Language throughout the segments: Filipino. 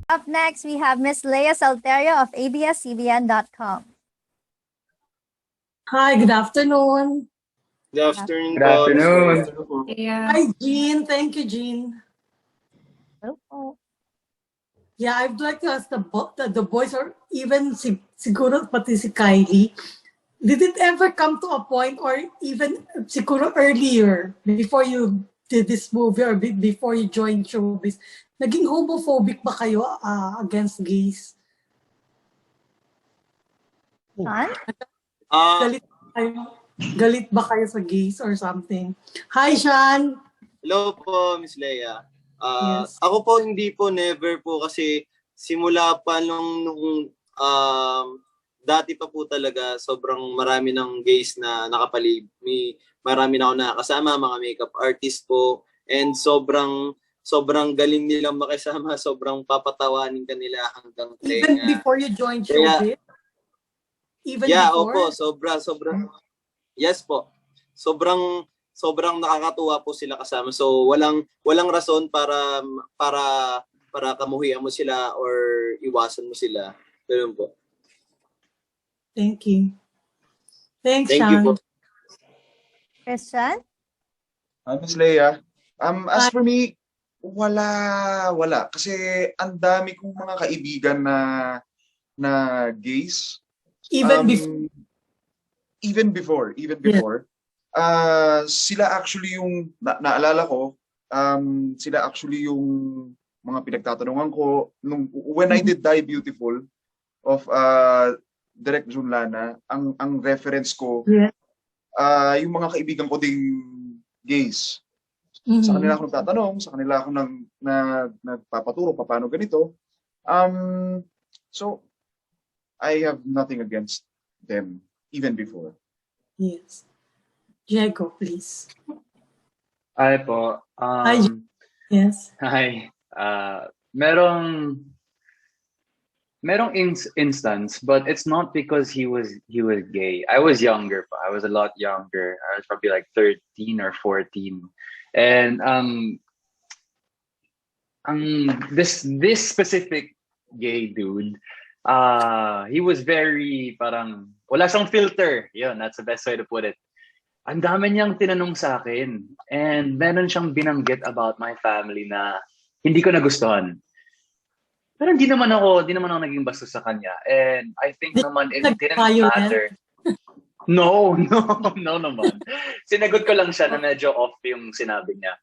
Up next, we have Miss Leia Salterio of abscbn.com. Hi, good afternoon. Good afternoon. Good afternoon. Yeah. Hi, Jean. Thank you, Jean. Hello. Yeah, I'd like to ask the boys, or even siguro pati si Kylie, did it ever come to a point, or even siguro earlier, before you did this movie or before you joined showbiz, naging homophobic ba kayo against gays? Sean? Galit ba kayo sa gays or something? Hi, Sean! Hello po, Miss Leia. Yes. Ako po, hindi po, never po, kasi simula pa nung dati pa po talaga, sobrang marami ng gays na nakapalig. Marami na ako nakakasama, mga makeup artist po, and sobrang galing nilang makisama, sobrang papatawanin ka nila hanggang tenga. Even before you joined showbiz? Even before? Opo, sobrang. Yes po. Sobrang nakakatuwa po sila kasama. So walang rason para kamuhian mo sila or iwasan mo sila. Ganun po. Thank you. Thanks, Thank Sean. you po. Christian? Miss Leia, as for me, wala. Kasi ang dami kong mga kaibigan na gays. Even before. Sila actually yung naalala ko, sila actually yung mga pinagtatanungan ko when I did Die Beautiful of Direk Joel Lamangan, ang reference ko, yung mga kaibigan ko ding gays. Sa kanila ako nagtatanong, sa kanila ako nagpapaturo paano ganito. So I have nothing against them even before. Yes. Diego, please. Hi po. Hi. Yes. Hi. Merong instance, but it's not because he was gay. I was younger pa. I was a lot younger. I was probably like 13 or 14. And this specific gay dude, he was very parang wala siyang filter. Yun, that's the best way to put it. Ang dami niyang tinanong sa akin, and meron siyang binanggit about my family na hindi ko nagustuhan. Pero hindi naman ako naging bastos sa kanya. And I think naman it didn't matter. No naman. Sinagot ko lang siya na medyo off yung sinabi niya.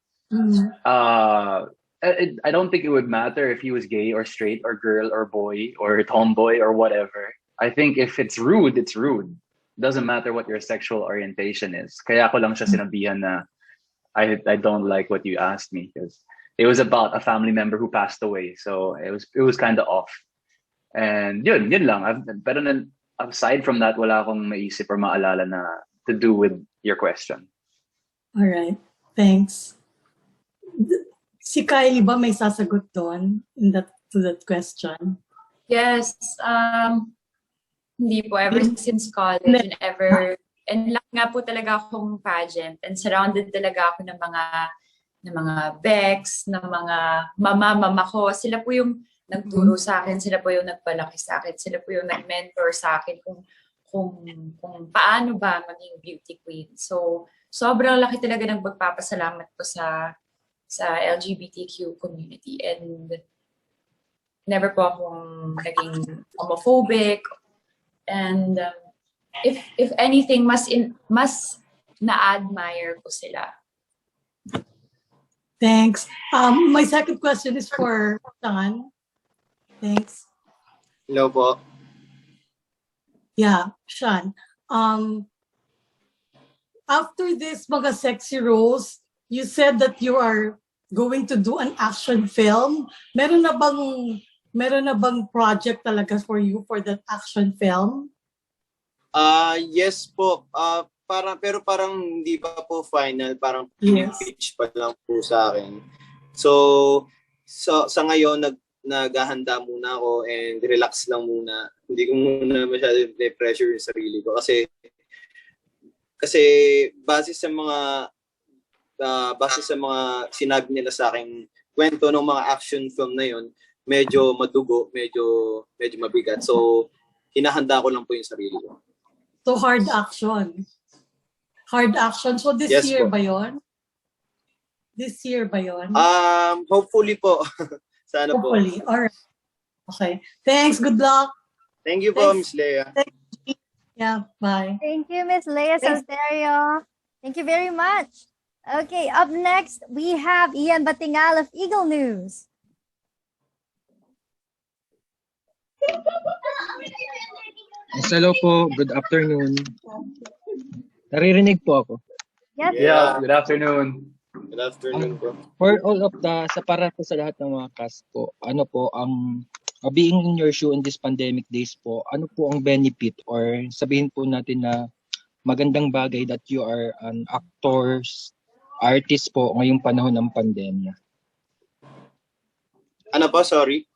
I don't think it would matter if he was gay or straight or girl or boy or tomboy or whatever. I think if it's rude, it's rude. Doesn't matter what your sexual orientation is. Kaya ko lang siya sinabihan na I don't like what you asked me, because it was about a family member who passed away. So it was kind of off. And yun lang. Pero aside from that, wala akong maisip or maalala na to do with your question. All right. Thanks. Si Kylie ba may sasagot doon to that question? Yes. Hindi po, ever since college and lang nga po talaga akong pageant, and surrounded talaga ako ng mga BEKs, ng mga mama ko. Sila po yung nagturo sa akin, sila po yung nagpalaki sa akin, sila po yung nag-mentor sa akin kung paano ba maging beauty queen. So, sobrang laki talaga ng pagpapasalamat ko sa LGBTQ community, and never po akong naging homophobic. And if anything, mas na-admire ko sila. Thanks. My second question is for Sean. Thanks. Hello po. Yeah, Sean. After this mga sexy roles, you said that you are going to do an action film. Meron na bang project talaga for you for that action film? Yes po. Pero parang hindi pa po final. Parang pitch pa lang po sa akin. So sa ngayon, naghahanda muna ako and relax lang muna. Hindi ko muna masyado pressure yung sarili ko. Kasi base sa mga sinabi nila sa akin, kwento ng mga action film na yon, medyo madugo, medyo mabigat. So, hinahanda ko lang po yung sarili ko. So, hard action. Hard action. So, this Yes year po. ba yun? This year ba yun? Hopefully po. Sana po. Hopefully. Alright. Okay. Thanks. Good luck. Thank you po, Thanks. Miss Leia. Yeah. Bye. Thank you, Miss Leia Thanks. Salterio. Thank you very much. Okay, up next, we have Ian Batingal of Eagle News. Hello po, good afternoon. Naririnig po ako. Yes, Yeah, good afternoon. Good afternoon po. For all of para po sa lahat ng mga cast po, ano po, being in your shoe in this pandemic days po, ano po ang benefit or sabihin po natin na magandang bagay that you are an artist po ngayong panahon ng pandemya? Ano po, sorry?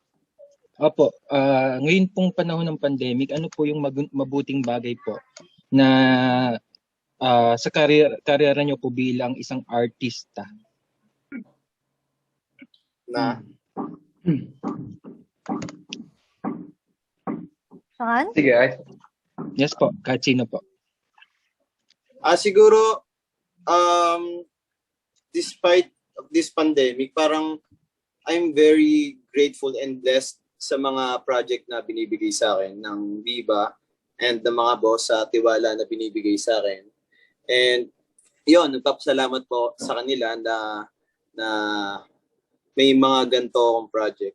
Opo, ngayon pong panahon ng pandemic, ano po yung mabuting bagay po na sa karera nyo po bilang isang artista? Na? Sean? Sige, Yes po, kahit sino po. Siguro, despite of this pandemic, parang I'm very grateful and blessed sa mga project na binibigay sa akin ng Viva and ng mga boss sa tiwala na binibigay sa akin. And yun, nagpapasalamat po sa kanila na may mga ganito akong project.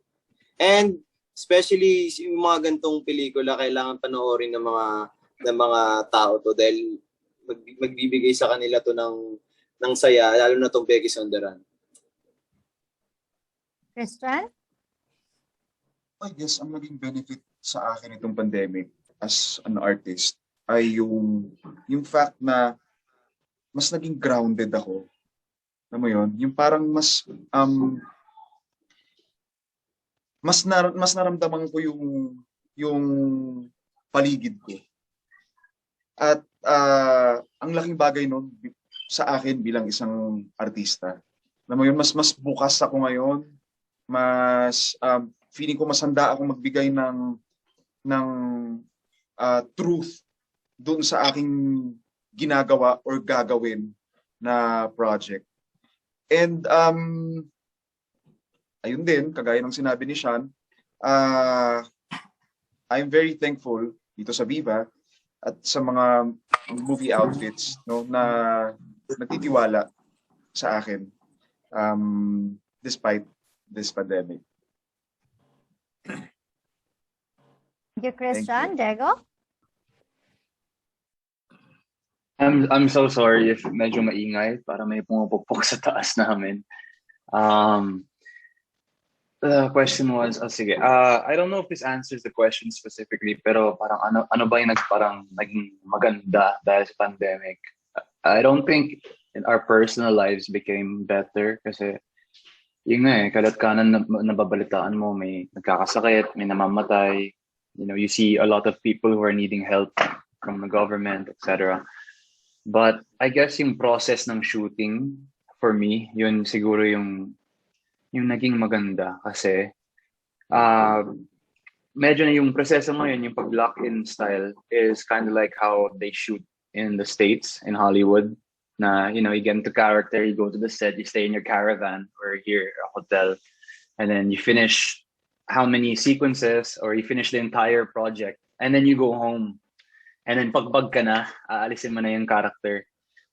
And especially yung mga gantong pelikula, kailangan panoorin ng mga tao to dahil magbibigay sa kanila to ng saya, lalo na tong BEKIS on the Run. Christian? I guess ang naging benefit sa akin itong pandemic as an artist ay yung fact na mas naging grounded ako. Alam mo yun? Yung parang mas naramdaman ko yung paligid ko. At ang laking bagay nun sa akin bilang isang artista. Alam mo yun, mas bukas ako ngayon. Mas feeling ko mas handa akong magbigay ng truth doon sa aking ginagawa or gagawin na project. And ayun din, kagaya ng sinabi ni Sean, I'm very thankful dito sa Viva at sa mga movie outfits na nagtitiwala sa akin despite this pandemic. Thank you, Christian. Diego? I'm so sorry if medyo maingay para may pumupukpok sa taas namin. The question was, sige, I don't know if this answers the question specifically, pero parang ano ba yung naging maganda dahil sa pandemic? I don't think in our personal lives became better kasi yun nga kalat kanan nababalitaan mo, may nagkakasakit, may namamatay, you see a lot of people who are needing help from the government, etc. But I guess yung process ng shooting, for me, yun siguro yung naging maganda kasi medyo na yung proseso ngayon, yung pag-lock-in style is kind of like how they shoot in the States, in Hollywood. Na, you get into character, you go to the set, you stay in your caravan or here, a hotel, and then you finish how many sequences or you finish the entire project, and then you go home. And then pagbag ka na, aalisin mo na yung character.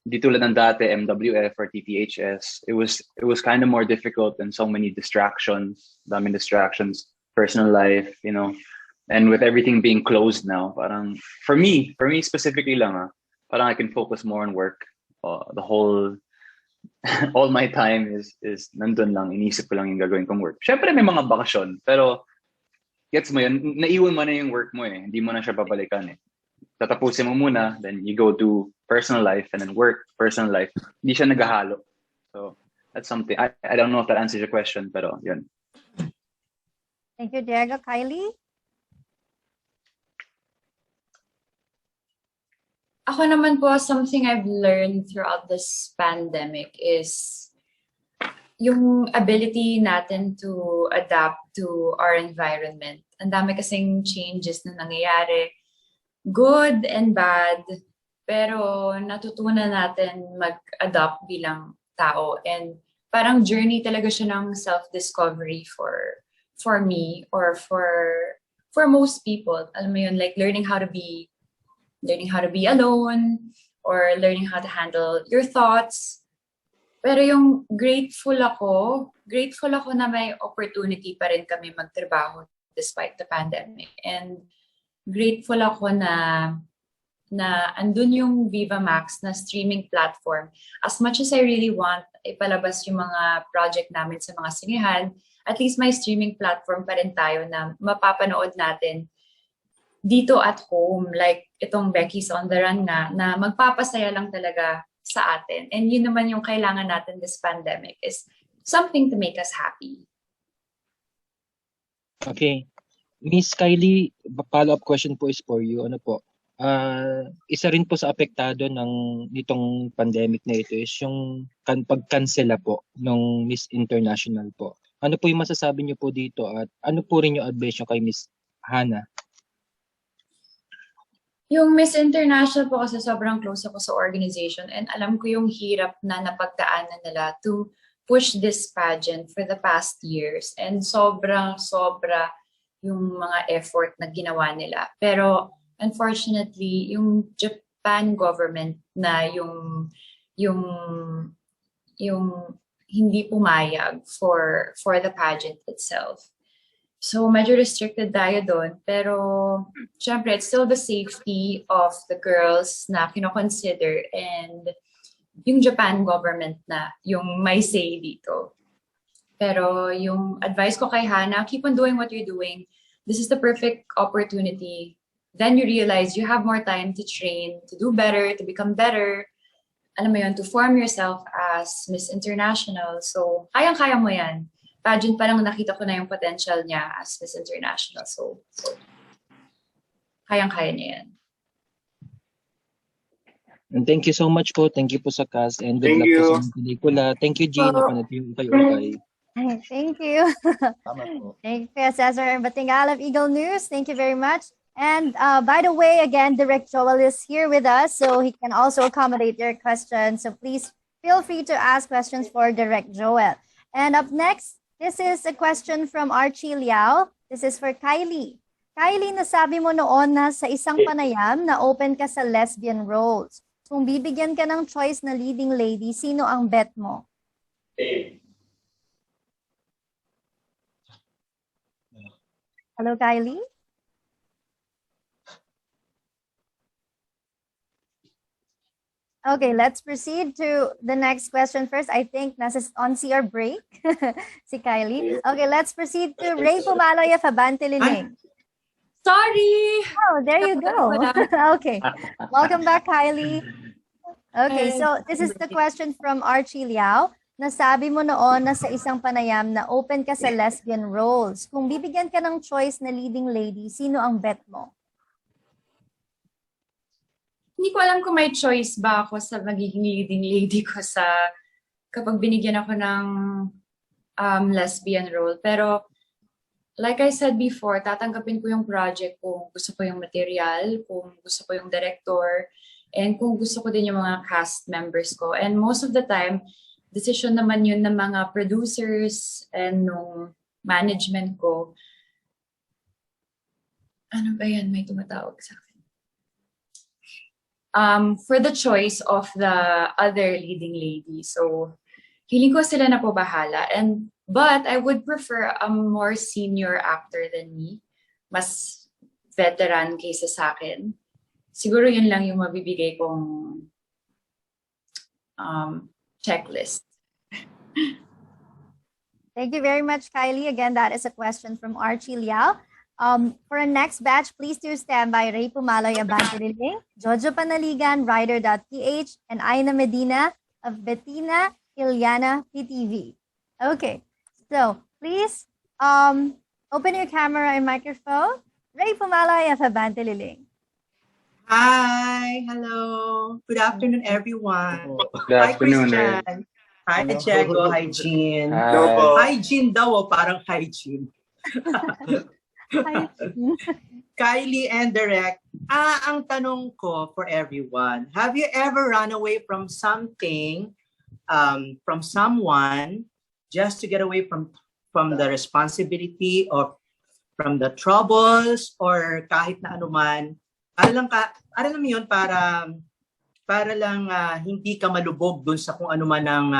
Di tulad ng dati, MWF or TTHS, it was kind of more difficult and so many distractions, daming distractions, personal life, and with everything being closed now, parang, for me specifically lang, parang I can focus more on work. The whole, all my time is nandun lang, inisip ko lang yung gagawin kong work. Syempre may mga bakasyon, pero gets mo yun, naiwan mo na yung work mo eh, hindi mo na siya babalikan eh. Tatapusin mo muna, then you go to personal life and then work, personal life. Hindi siya naghahalo. So that's something, I don't know if that answers your question, pero yun. Thank you, Diego. Kylie? Ako naman po, something I've learned throughout this pandemic is yung ability natin to adapt to our environment. Ang dami kasing changes na nangyayari, good and bad, pero natutunan natin mag-adapt bilang tao. And parang journey talaga siya ng self-discovery for me or for most people. Alam mo yun, like learning how to be alone or learning how to handle your thoughts. Pero yung grateful ako na may opportunity pa rin kami magtrabaho despite the pandemic. And grateful ako na andun yung VIVAMAX na streaming platform. As much as I really want ipalabas yung mga project namin sa mga sinihan, at least may streaming platform pa rin tayo na mapapanood natin dito at home. Like itong BEKIS on the Run nga, na magpapasaya lang talaga sa atin. And yun naman yung kailangan natin this pandemic is something to make us happy. Okay. Miss Kylie, follow-up question po is for you. Ano po? Isa rin po sa apektado nitong pandemic na ito is yung pag-cancela po ng Miss International po. Ano po yung masasabi niyo po dito at ano po rin yung advice niyo kay Miss Hannah? Yung Miss International po kasi sobrang close ako sa organization and alam ko yung hirap na napagdaanan nila to push this pageant for the past years. And sobra yung mga effort na ginawa nila. Pero unfortunately, yung Japan government na yung hindi pumayag for the pageant itself. So medyo restricted tayo doon, pero syempre it's still the safety of the girls na kino-consider and yung Japan government na yung may say dito. Pero yung advice ko kay Hannah, keep on doing what you're doing. This is the perfect opportunity. Then you realize you have more time to train, to do better, to become better. Alam mo yun, to form yourself as Miss International. So kayang-kaya mo yan. Pageant pa lang nakita ko na yung potential niya as Miss International. So kayang-kaya niya yan. And thank you so much po. Thank you po sa cast and good luck po sa pelikula. Thank you, Gina. Panatiyong kayo. Thank you. Thank you, Cesar Batingal of Eagle News. Thank you very much. And by the way, again, Direk Joel is here with us, so he can also accommodate your questions. So please feel free to ask questions for Direk Joel. And up next, this is a question from Archie Liao. This is for Kylie. Kylie, nasabi mo noon na sa isang panayam na open ka sa lesbian roles. Kung bibigyan ka ng choice na leading lady, sino ang bet mo? Hello, Kylie? Okay, let's proceed to the next question first. I think nasa on CR break, si Kylie. Okay, let's proceed to Ray Pumaloy of Abante Liling. Sorry! Oh, there you go. Okay, welcome back, Kylie. Okay, so this is the question from Archie Liao. Nasabi mo noon na sa isang panayam na open ka sa lesbian roles. Kung bibigyan ka ng choice na leading lady, sino ang bet mo? Hindi ko alam kung may choice ba ako sa magiging leading lady ko sa kapag binigyan ako ng lesbian role. Pero like I said before, tatanggapin ko yung project kung gusto ko yung material, kung gusto ko yung director, and kung gusto ko din yung mga cast members ko. And most of the time, decision naman yun ng mga producers and nung management ko. Ano ba yan? May tumatawag sa akin. For the choice of the other leading lady. So, feeling ko sila na po bahala. But I would prefer a more senior actor than me. Mas veteran kaysa sa akin. Siguro yun lang yung mabibigay kong checklist. Thank you very much, Kylie. Again, that is a question from Archie Liao. For our next batch, please do stand by Ray Pumaloy of Abante Liling, Jojo Panaligan, Rider.ph, and Aina Medina of Bettina Iliana PTV. Okay, so please open your camera and microphone. Ray Pumaloy of Abante Liling. Hi, hello. Good afternoon, everyone. Good Hi, afternoon, Ray. Christian. Hi, Diego. Hi, Jean. Hello po. Hygiene daw, parang hygiene. Hi. Kylie and Direk, ang tanong ko for everyone, have you ever run away from something, from someone, just to get away from the responsibility or from the troubles or kahit na anuman? Alam mo yun, para lang hindi ka malubog dun sa kung ano man ang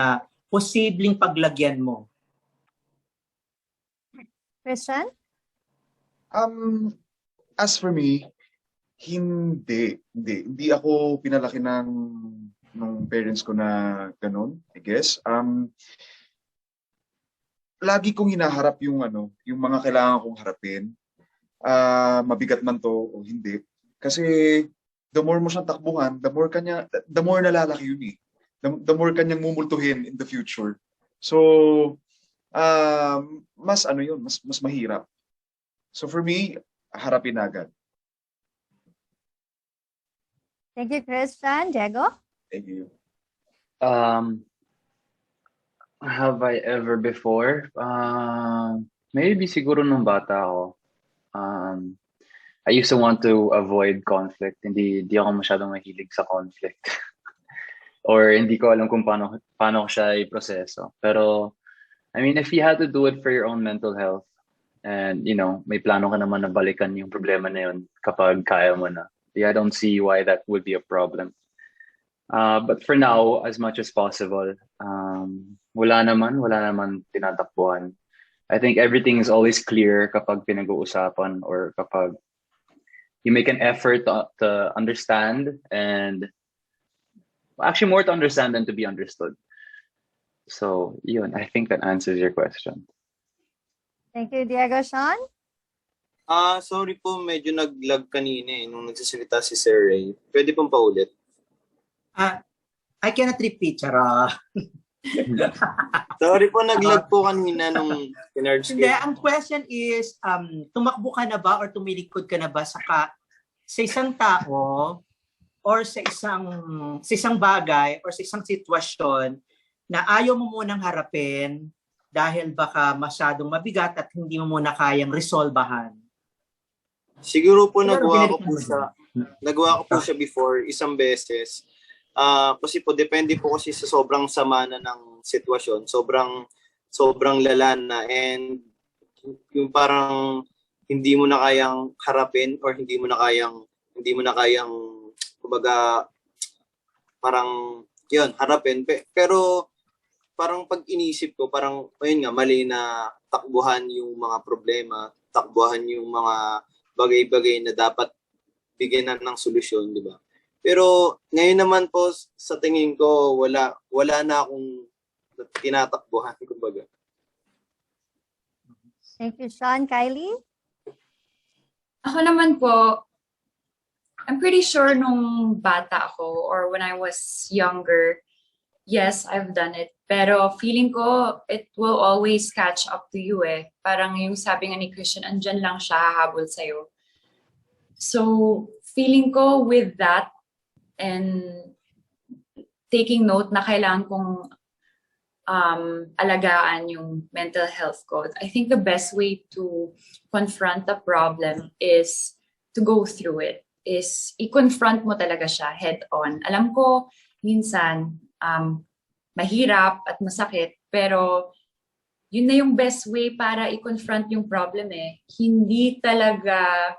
posibleng paglagyan mo. Christian? As for me, hindi ako pinalaki ng parents ko na ganun, I guess. Lagi kong hinaharap yung mga kailangan kong harapin. Mabigat man to o hindi. Kasi the more mo siyang takbuhan, the more nalalaki yun eh. The more kanyang mumultuhin in the future. So, mas mahirap. So for me, harapin agad. Thank you, Christian. Diego? Thank you. Have I ever before? Maybe siguro nung bata ako. I used to want to avoid conflict. Hindi ako masyadong mahilig sa conflict. Or hindi ko alam kung paano ko siya i-proseso. Pero, I mean, if you had to do it for your own mental health, and, may plano ka naman na balikan yung problema na yun kapag kaya mo na. Yeah, I don't see why that would be a problem. But for now, as much as possible, wala naman tinatakbuhan. I think everything is always clear kapag pinag-uusapan or kapag you make an effort to understand, and actually more to understand than to be understood. So, yun, I think that answers your question. Thank you, Diego. Sean? Sorry po, medyo nag-lag kanina nung nagsasalita si Sir Ray. Pwede pong paulit? I cannot repeat, Chara. Sorry po, nag-lag po kanina nung pinarge Hindi, ang question is, tumakbo ka na ba or tumilikod ka na ba sa isang tao or sa isang bagay or sa isang sitwasyon na ayaw mo munang harapin dahil baka masyadong mabigat at hindi mo muna kayang resolbahan? Siguro po nagawa ko po siya before, isang beses. Kasi po depende po kasi sa sobrang sama na ng sitwasyon, sobrang lala na, and yung parang hindi mo na kayang harapin or hindi mo na kayang kumbaga parang yun, harapin. Pero parang pag inisip ko, parang ayun nga, mali na takbuhan yung mga problema, takbuhan yung mga bagay-bagay na dapat bigyan ng solusyon, di ba? Pero ngayon naman po, sa tingin ko, wala na akong tinatakbuhan, kumbaga. Thank you, Sean. Kylie? Ako naman po, I'm pretty sure nung bata ako or when I was younger, yes, I've done it. Pero feeling ko, it will always catch up to you eh. Parang yung sabi nga ni Christian, andyan lang siya, hahabol sa'yo. So, feeling ko with that, and taking note na kailangan kong alagaan yung mental health ko, I think the best way to confront the problem is to go through it. Is i-confront mo talaga siya head on. Alam ko, minsan, mahirap at masakit, pero yun na yung best way para i-confront yung problem eh. Hindi talaga,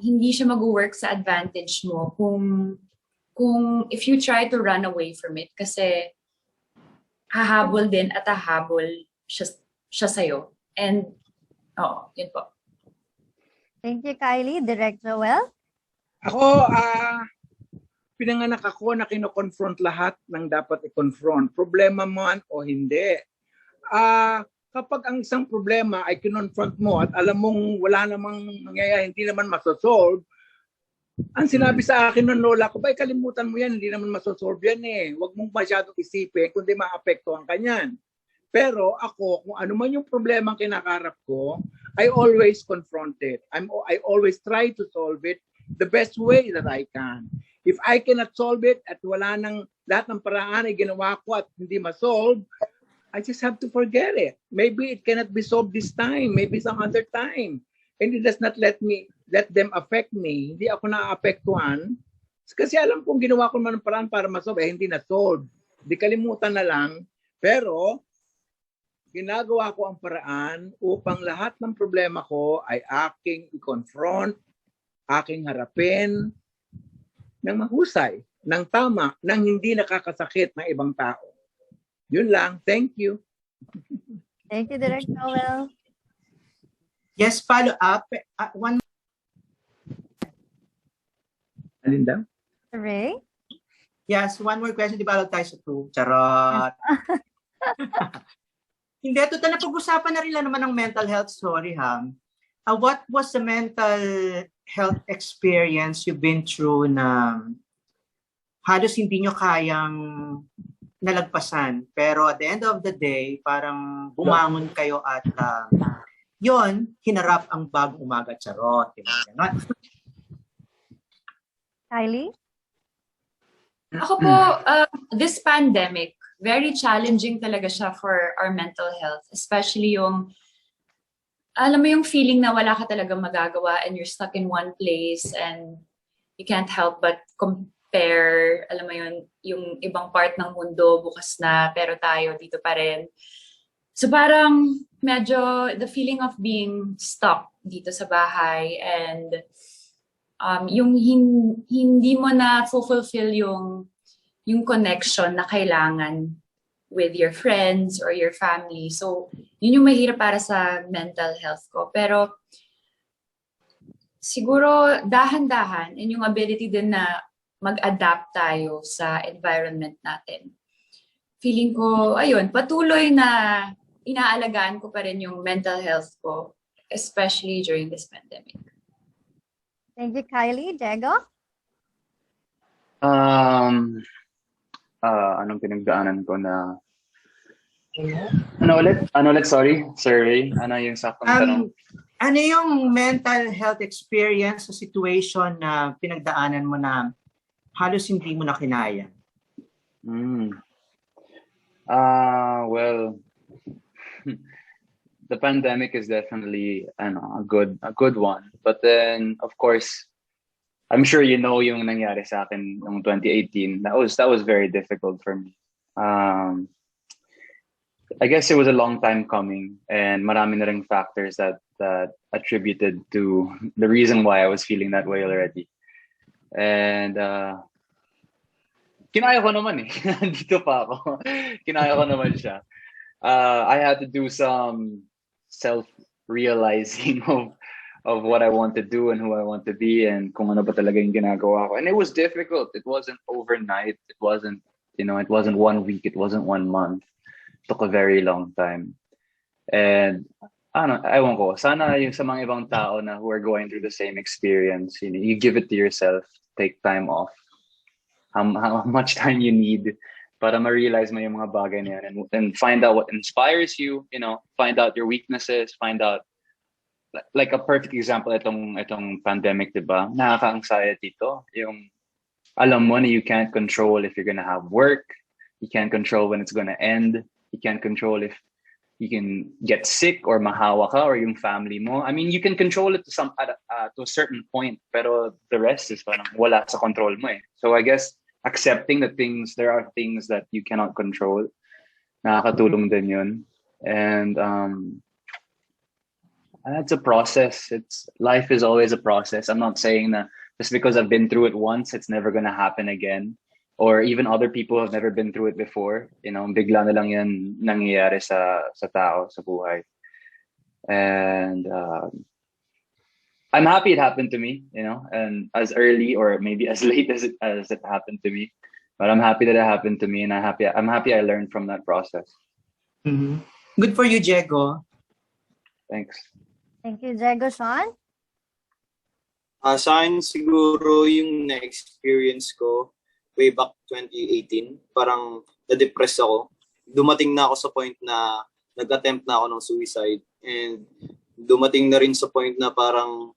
hindi siya mag-work sa advantage mo kung if you try to run away from it, kasi hahabol din at hahabol siya sa'yo. And, yun po. Thank you, Kylie. Direk Joel? Ako, pinanganak ako na kino-confront lahat ng dapat i-confront. Problema man o hindi. Kapag ang isang problema ay kinonfront mo at alam mong wala namang nangyayari, hindi naman masosolve, ang sinabi sa akin ng lola ko, kalimutan mo yan, hindi naman masosolve yan eh. Huwag mong masyadong isipin, kundi maapektuhan ka niyan. Pero ako, kung ano man yung problema ang kinakarap ko, I always confront it. I always try to solve it the best way that I can. If I cannot solve it at wala nang lahat ng paraan ay ginawa ko at hindi ma-solve, I just have to forget it. Maybe it cannot be solved this time, maybe some other time. And it does not let them affect me. Hindi ako na-apektuhan. Kasi alam kong ginawa ko naman ng paraan para ma-solve, hindi na-solve. Di kalimutan na lang. Pero, ginagawa ko ang paraan upang lahat ng problema ko ay aking i-confront, aking harapin ng mahusay, ng tama, ng hindi nakakasakit ng ibang tao. Yun lang. Thank you. Thank you, Direk Joel. Yes, follow up. One. Alin daw? Ray? Yes, one more question. Di ba tayo sa 2? Charot. Hindi, total na pag-usapan na rin lang naman ng mental health. Sorry ha. What was the mental health experience you've been through na halos hindi nyo kayang nalagpasan? Pero at the end of the day, parang bumangon kayo at yon, hinarap ang bagong umaga. Charot. Kylie? Ako po, this pandemic, very challenging talaga siya for our mental health. Especially yung, alam mo yung feeling na wala ka talagang magagawa and you're stuck in one place and you can't help but compare, alam mo yun, yung ibang part ng mundo bukas na pero tayo dito pa rin. So parang medyo the feeling of being stuck dito sa bahay and yung hindi mo na fulfill yung connection na kailangan with your friends or your family. So yun yung mahirap para sa mental health ko. Pero siguro dahan-dahan and yung ability din na mag-adapt tayo sa environment natin. Feeling ko, ayun, patuloy na inaalagaan ko pa rin yung mental health ko, especially during this pandemic. Thank you, Kylie. Diego? Anong pinagdaanan ko na... Ano ulit? Sorry, survey. Ano yung saktong tanong? Ano yung mental health experience sa situation na pinagdaanan mo na halos hindi mo na kinaya? Well, the pandemic is definitely a good one. But then, of course, I'm sure you know yung nangyari sa akin noong 2018. That was very difficult for me. I guess it was a long time coming, and marami na ring factors that attributed to the reason why I was feeling that way already. And kinaya ko naman eh. Dito pa ako. Kinaya ko naman siya. I had to do some self-realizing of what I want to do and who I want to be and kung ano ba talaga yung ginagawa ko. And it was difficult. It wasn't overnight. It wasn't 1 week. It wasn't 1 month. It took a very long time. And ewan ko, sana yung sa mga ibang tao na who are going through the same experience, you give it to yourself, take time off. How much time you need para ma-realize mo yung mga bagay na yan and find out what inspires you, find out your weaknesses, find out, like a perfect example, itong pandemic, diba? Nakaka-anxiety to. Yung alam mo na you can't control if you're gonna have work, you can't control when it's gonna end, you can't control if you can get sick or mahawa ka or yung family mo. I mean, you can control it to a certain point, pero the rest is parang wala sa control mo eh. So I guess accepting that there are things that you cannot control, nakakatulong din yun. And it's a process. Life is always a process. I'm not saying that just because I've been through it once, it's never gonna happen again. Or even other people have never been through it before. Bigla na lang yan nangyayari sa tao, sa buhay. And I'm happy it happened to me, and as early or maybe as late as it happened to me. But I'm happy that it happened to me, and I'm happy I learned from that process. Mm-hmm. Good for you, Diego. Thanks. Thank you, Diego. Sean? Sa akin siguro yung na-experience ko way back 2018, parang na-depress ako. Dumating na ako sa point na nag-attempt na ako ng suicide, and dumating na rin sa point na parang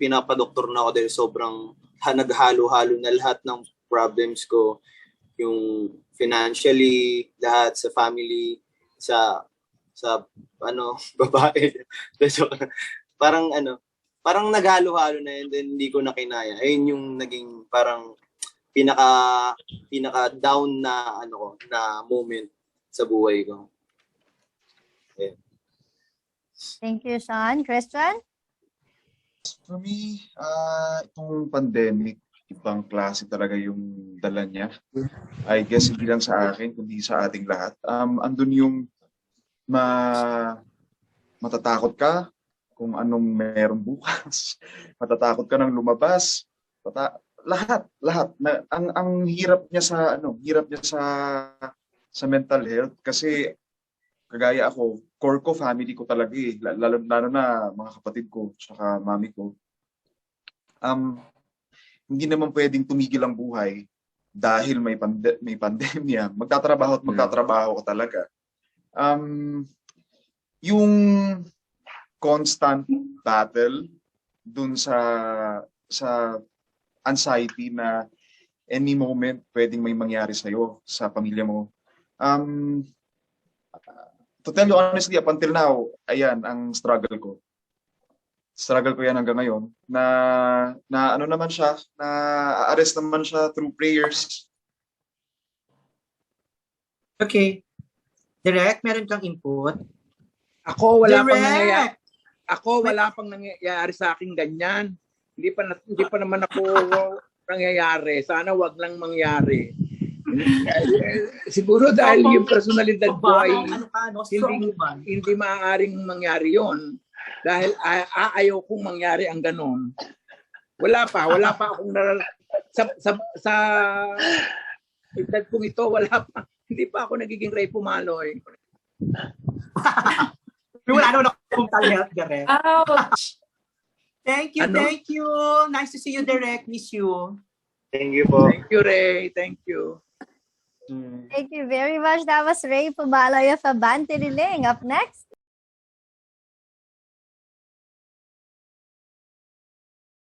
pinapadoktor na ako dahil sobrang naghalo-halo na lahat ng problems ko, yung financially, lahat sa family, sa babae. So, parang naghalo-halo na yun, then hindi ko na kinaya. Ayun yung naging parang pinaka down na na moment sa buhay ko. Yeah. Thank you, Sean. Christian? For me, itong pandemic, ibang klase talaga yung dala niya. I guess hindi lang sa akin, kundi sa ating lahat. Andun yung matatakot ka kung anong meron bukas. Matatakot ka nang lumabas. Lahat. Ang hirap niya sa mental health kasi kagaya ako, core ko, family ko talaga eh. Lalo na mga kapatid ko, saka mami ko. Hindi naman pwedeng tumigil ang buhay dahil may pandemya. Magtatrabaho ka talaga. Yung constant battle dun sa anxiety na any moment pwedeng may mangyari sa'yo, sa pamilya mo. To tell you honestly, up until now, ayan ang struggle ko. Struggle ko yan hanggang ngayon. Na ano naman siya, na arrest naman siya through prayers. Okay. Direk, meron kang input? Ako wala Direk! pang nangyayari sa akin ganyan. Hindi pa naman ako nangyayari. Sana wag lang mangyari. Siguro dahil yung personalidad ko ay hindi maaaring mangyari yon. Dahil ayaw kong mangyari ang ganon. Wala pa akong sa edad kong ito, hindi pa ako nagiging Ray Pumaloy. Wala naman akong talent, Direk. Ouch! Thank you. Nice to see you, Direk. Miss you. Thank you po. Thank you, Ray. Thank you. Thank you very much. That was Ray Pumaloy of Abante Riling. Up next,